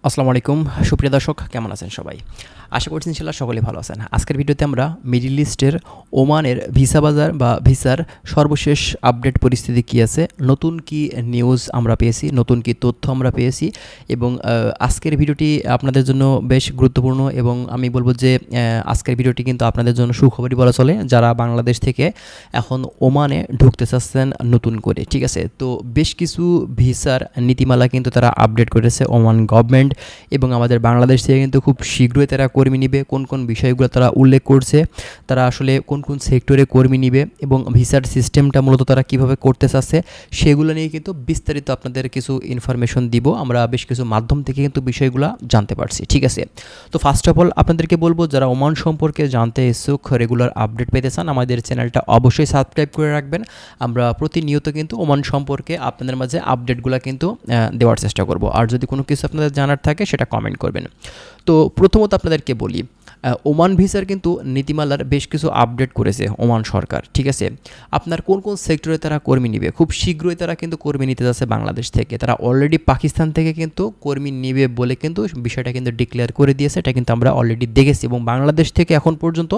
আসসালামু আলাইকুম সুপ্রিয় দর্শক, কেমন আছেন সবাই? আশা করছি ইনশাআল্লাহ সকলেই ভালো আছেন। আজকের ভিডিওতে আমরা মিডল ইস্টের ওমানের ভিসা বাজার বা ভিসার সর্বশেষ আপডেট পরিস্থিতি কী আছে, নতুন কি নিউজ আমরা পেয়েছি, নতুন কি তথ্য আমরা পেয়েছি এবং আজকের ভিডিওটি আপনাদের জন্য বেশ গুরুত্বপূর্ণ এবং আমি বলবো যে আজকের ভিডিওটি কিন্তু আপনাদের জন্য সুখবরই বলা চলে, যারা বাংলাদেশ থেকে এখন ওমানে ঢুকতে চাচ্ছেন নতুন করে। ঠিক আছে, তো বেশ কিছু ভিসার নীতিমালা কিন্তু তারা আপডেট করেছে ওমান গভর্নমেন্ট এবং আমাদের বাংলাদেশ থেকে কিন্তু খুব শীঘ্রই তারা কর্মী নিবে। কোন কোন বিষয়গুলো তারা উল্লেখ করছে, তারা আসলে কোন কোন সেক্টরে কর্মী নিবে এবং ভিসার সিস্টেমটা মূলত তারা কীভাবে করতে চাচ্ছে সেগুলো নিয়ে কিন্তু বিস্তারিত আপনাদের কিছু ইনফরমেশন দিব। আমরা বেশ কিছু মাধ্যম থেকে কিন্তু বিষয়গুলো জানতে পারছি। ঠিক আছে, তো ফার্স্ট অফ অল আপনাদেরকে বলবো, যারা ওমান সম্পর্কে জানতে ইচ্ছুক, রেগুলার আপডেট পেতে চান, আমাদের চ্যানেলটা অবশ্যই সাবস্ক্রাইব করে রাখবেন। আমরা প্রতিনিয়ত কিন্তু ওমান সম্পর্কে আপনাদের মাঝে আপডেটগুলো কিন্তু দেওয়ার চেষ্টা করব। আর যদি কোনো কিছু আপনাদের জানার থাকে সেটা কমেন্ট করবেন। তো প্রথমত আপনাদেরকে বলি, ওমান ভিসার কিন্তু নীতিমালার বেশ কিছু আপডেট করেছে ওমান সরকার। ঠিক আছে, আপনার কোন কোন সেক্টরে তারা কর্মী নিবে, খুব শীঘ্রই তারা কিন্তু কর্মী নিতে যাচ্ছে বাংলাদেশ থেকে। তারা অলরেডি পাকিস্তান থেকে কিন্তু কর্মী নিবে বলে কিন্তু বিষয়টা কিন্তু ডিক্লেয়ার করে দিয়েছে, এটা কিন্তু আমরা অলরেডি দেখেছি এবং বাংলাদেশ থেকে এখন পর্যন্ত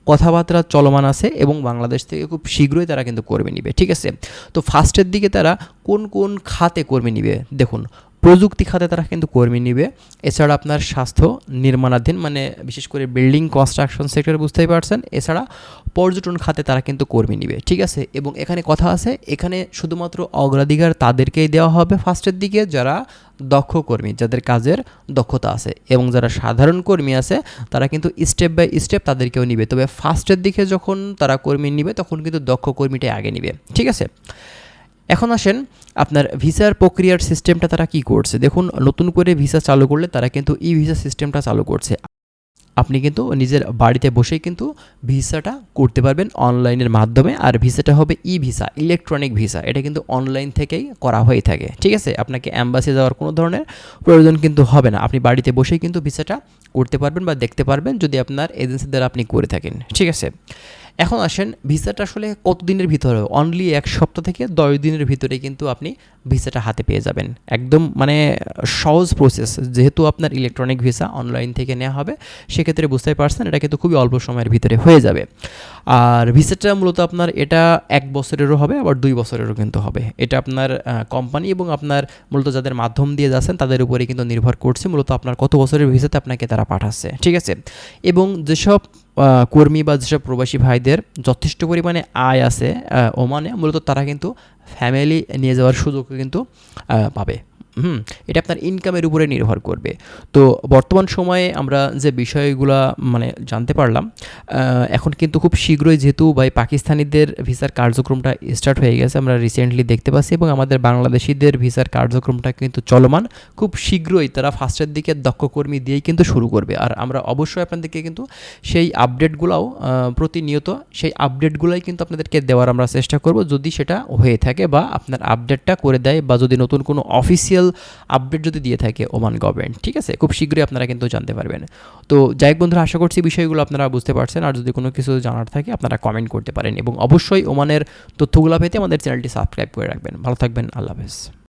কথাবার্তা চলমান আছে এবং বাংলাদেশ থেকে খুব শীঘ্রই তারা কিন্তু কর্মী নিবে। ঠিক আছে, তো ফার্স্টের দিকে তারা কোন কোন খাতে কর্মী নিবে দেখুন। প্রযুক্তি খাতে তারা কিন্তু কর্মী নিবে, এছাড়া আপনার স্বাস্থ্য, নির্মাণাধীন মানে বিশেষ করে বিল্ডিং কনস্ট্রাকশন সেক্টর বুঝতেই পারছেন, এছাড়া পর্যটন খাতে তারা কিন্তু কর্মী নিবে। ঠিক আছে, এবং এখানে কথা আছে, এখানে শুধুমাত্র অগ্রাধিকার তাদেরকেই দেওয়া হবে ফার্স্টের দিকে যারা দক্ষ কর্মী, যাদের কাজের দক্ষতা আছে, এবং যারা সাধারণ কর্মী আছে তারা কিন্তু স্টেপ বাই স্টেপ তাদেরকেও নিবে। তবে ফার্স্টের দিকে যখন তারা কর্মী নিবে তখন কিন্তু দক্ষ কর্মীটাই আগে নিবে। ঠিক আছে, এখন আসেন আপনার ভিসার প্রক্রিয়ার সিস্টেমটা তারা কি করছে দেখুন। নতুন করে ভিসা চালু করলে তারা কিন্তু ই ভিসা সিস্টেমটা চালু করছে। আপনি কিন্তু নিজের বাড়িতে বসেই কিন্তু ভিসাটা করতে পারবেন অনলাইনের মাধ্যমে, আর ভিসাটা হবে ই ভিসা, ইলেকট্রনিক ভিসা। এটা কিন্তু অনলাইন থেকেই করা হয়ে থাকে। ঠিক আছে, আপনাকে অ্যাম্বাসি যাওয়ার কোনো ধরনের প্রয়োজন কিন্তু হবে না, আপনি বাড়িতে বসেই কিন্তু ভিসাটা করতে পারবেন বা দেখতে পারবেন যদি আপনার এজেন্সি দ্বারা আপনি করে থাকেন। ঠিক আছে, এখন আসেন ভিসাটা আসলে কত দিনের ভিতরে, অনলি 1 সপ্তাহ থেকে 10 দিনের ভিতরে কিন্তু আপনি ভিসাটা হাতে পেয়ে যাবেন। একদম মানে সহজ প্রসেস, যেহেতু আপনার ইলেকট্রনিক ভিসা অনলাইন থেকে নেওয়া হবে সেক্ষেত্রে বুঝতেই পারছেন এটা কিন্তু খুবই অল্প সময়ের ভিতরে হয়ে যাবে। আর ভিসাটা মূলত আপনার এটা 1 বছরেরও হবে আবার 2 বছরেরও কিন্তু হবে। এটা আপনার কোম্পানি এবং আপনার মূলত যাদের মাধ্যম দিয়ে যাচ্ছেন তাদের উপরে কিন্তু নির্ভর করছে মূলত আপনার কত বছরের ভিসাতে আপনাকে তারা পাঠাচ্ছে। ঠিক আছে, এবং যেসব কর্মী বা যেসব প্রবাসী ভাইদের যথেষ্ট পরিমাণে আয় আছে ওমানে, মূলত তারা কিন্তু ফ্যামিলি নিয়ে যাওয়ার সুযোগও কিন্তু পাবে। এটা আপনার ইনকামের উপরে নির্ভর করবে। তো বর্তমান সময়ে আমরা যে বিষয়গুলো মানে জানতে পারলাম, এখন কিন্তু খুব শীঘ্রই যেহেতু পাকিস্তানিদের ভিসার কার্যক্রমটা স্টার্ট হয়ে গেছে, আমরা রিসেন্টলি দেখতে পাচ্ছি, এবং আমাদের বাংলাদেশিদের ভিসার কার্যক্রমটা কিন্তু চলমান। খুব শীঘ্রই তারা ফার্স্টের দিকে দক্ষ কর্মী দিয়েই কিন্তু শুরু করবে। আর আমরা অবশ্যই আপনাদেরকে কিন্তু সেই আপডেটগুলোও প্রতিনিয়ত সেই আপডেটগুলোই কিন্তু আপনাদেরকে দেওয়ার আমরা চেষ্টা করব, যদি সেটা হয়ে থাকে বা আপনার আপডেটটা করে দেয় বা যদি নতুন কোনো অফিসিয়াল আপডেট যদি দিয়ে থাকে ওমান গভর্নমেন্ট। ঠিক আছে, খুব শীঘ্রই আপনারা কিন্তু জানতে পারবেন। তো যাই হোক বন্ধুরা, আশা করছি বিষয়গুলো আপনারা বুঝতে পারছেন। আর যদি কোনো কিছু জানার থাকে আপনারা কমেন্ট করতে পারেন এবং অবশ্যই ওমানের তথ্যগুলো পেতে আমাদের চ্যানেলটি সাবস্ক্রাইব করে রাখবেন। ভালো থাকবেন, আল্লাহ হাফেজ।